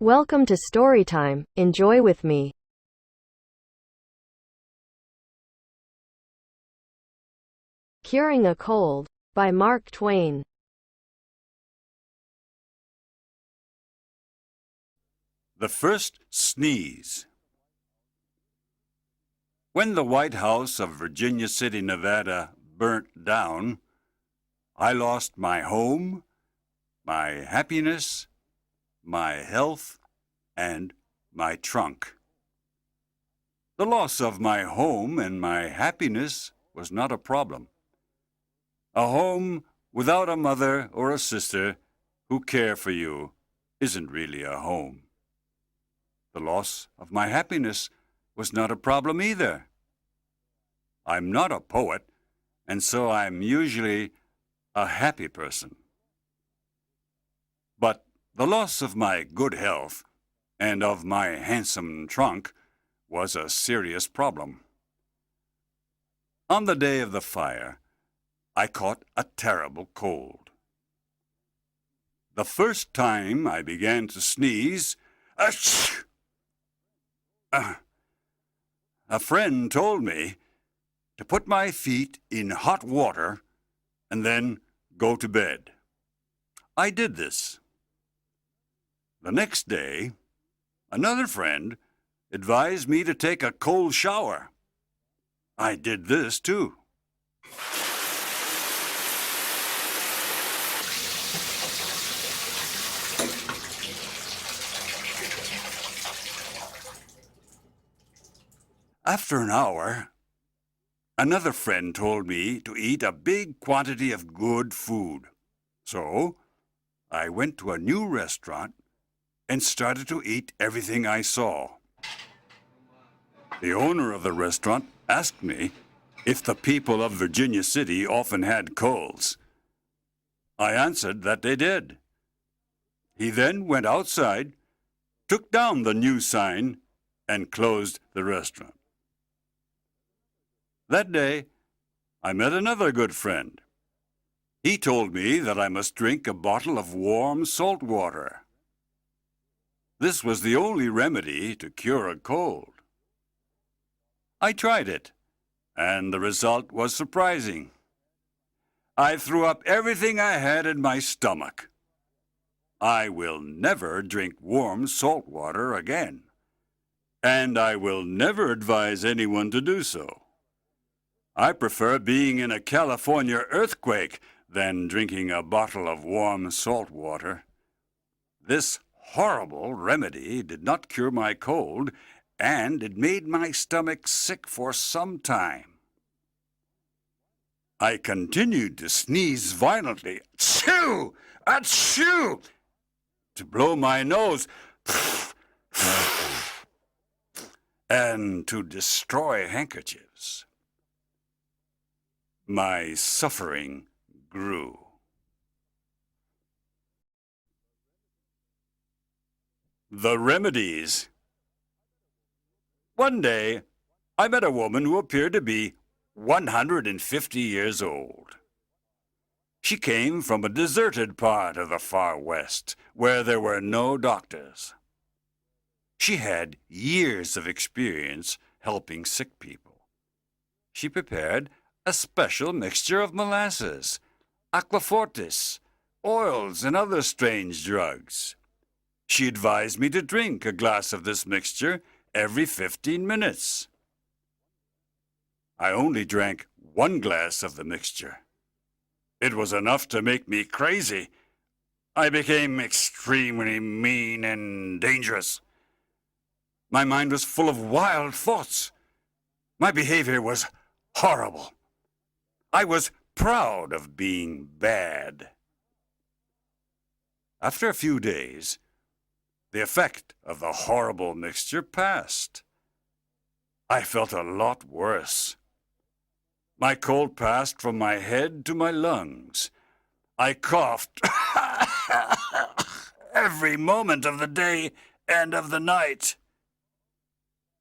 Welcome to Storytime. Enjoy with me. Curing a Cold by Mark Twain. The First Sneeze. When the White House of Virginia City, Nevada burnt down, I lost my home, my happiness, my health, and my trunk. The loss of my home and my happiness was not a problem. A home without a mother or a sister who care for you isn't really a home. The loss of my happiness was not a problem either. I'm not a poet, and so I'm usually a happy person. But the loss of my good health and of my handsome trunk was a serious problem. On the day of the fire, I caught a terrible cold. The first time I began to sneeze, achoo! A friend told me to put my feet in hot water and then go to bed. I did this. The next day, another friend advised me to take a cold shower. I did this too. After an hour, another friend told me to eat a big quantity of good food. So, I went to a new restaurant and started to eat everything I saw. The owner of the restaurant asked me if the people of Virginia City often had colds. I answered that they did. He then went outside, took down the new sign, and closed the restaurant. That day, I met another good friend. He told me that I must drink a bottle of warm salt water. This was the only remedy to cure a cold. I tried it, and the result was surprising. I threw up everything I had in my stomach. I will never drink warm salt water again, and I will never advise anyone to do so. I prefer being in a California earthquake than drinking a bottle of warm salt water. This horrible remedy did not cure my cold, and it made my stomach sick for some time. I continued to sneeze violently, achoo, achoo, to blow my nose, and to destroy handkerchiefs. My suffering grew. The Remedies. One day, I met a woman who appeared to be 150 years old. She came from a deserted part of the far west, where there were no doctors. She had years of experience helping sick people. She prepared a special mixture of molasses, aquafortis, oils, and other strange drugs. She advised me to drink a glass of this mixture every 15 minutes. I only drank one glass of the mixture. It was enough to make me crazy. I became extremely mean and dangerous. My mind was full of wild thoughts. My behavior was horrible. I was proud of being bad. After a few days, the effect of the horrible mixture passed. I felt a lot worse. My cold passed from my head to my lungs. I coughed every moment of the day and of the night.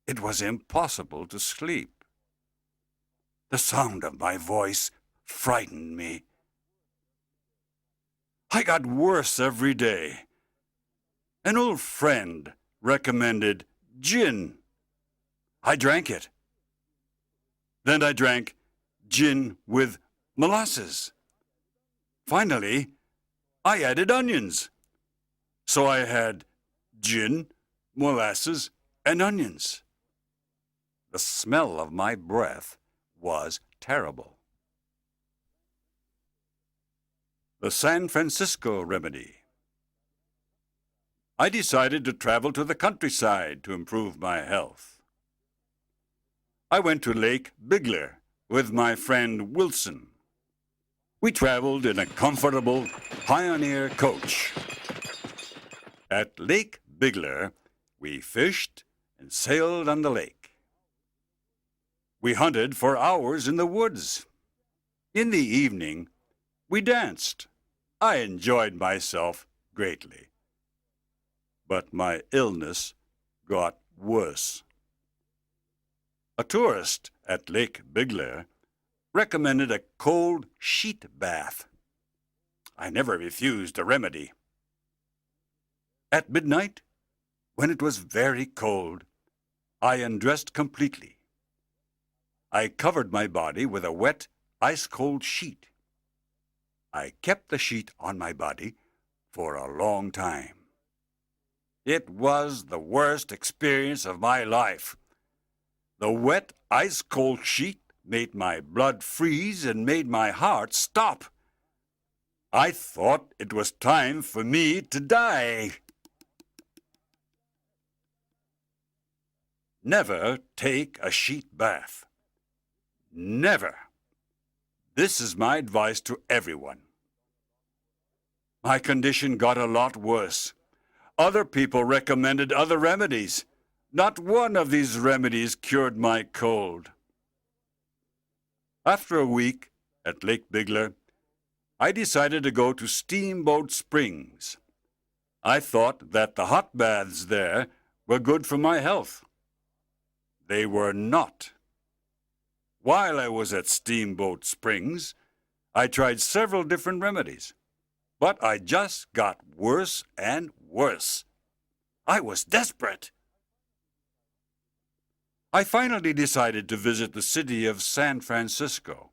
It was impossible to sleep. The sound of my voice frightened me. I got worse every day. An old friend recommended gin. I drank it. Then I drank gin with molasses. Finally, I added onions. So I had gin, molasses, and onions. The smell of my breath was terrible. The San Francisco Remedy. I decided to travel to the countryside to improve my health. I went to Lake Bigler with my friend Wilson. We traveled in a comfortable Pioneer coach. At Lake Bigler, we fished and sailed on the lake. We hunted for hours in the woods. In the evening, we danced. I enjoyed myself greatly. But my illness got worse. A tourist at Lake Bigler recommended a cold sheet bath. I never refused a remedy. At midnight, when it was very cold, I undressed completely. I covered my body with a wet, ice-cold sheet. I kept the sheet on my body for a long time. It was the worst experience of my life. The wet, ice-cold sheet made my blood freeze and made my heart stop. I thought it was time for me to die. Never take a sheet bath. Never. This is my advice to everyone. My condition got a lot worse. Other people recommended other remedies. Not one of these remedies cured my cold. After a week at Lake Bigler, I decided to go to Steamboat Springs. I thought that the hot baths there were good for my health. They were not. While I was at Steamboat Springs, I tried several different remedies, but I just got worse and worse. I was desperate. I finally decided to visit the city of San Francisco.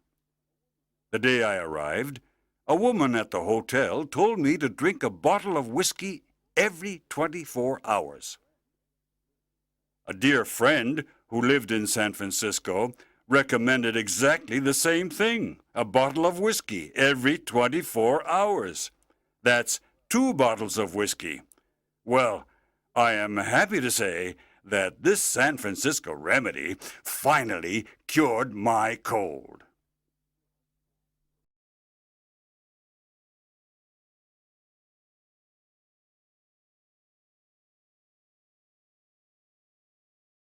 The day I arrived, a woman at the hotel told me to drink a bottle of whiskey every 24 hours. A dear friend who lived in San Francisco recommended exactly the same thing, a bottle of whiskey every 24 hours. That's 2 bottles of whiskey. Well, I am happy to say that this San Francisco remedy finally cured my cold.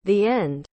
The end.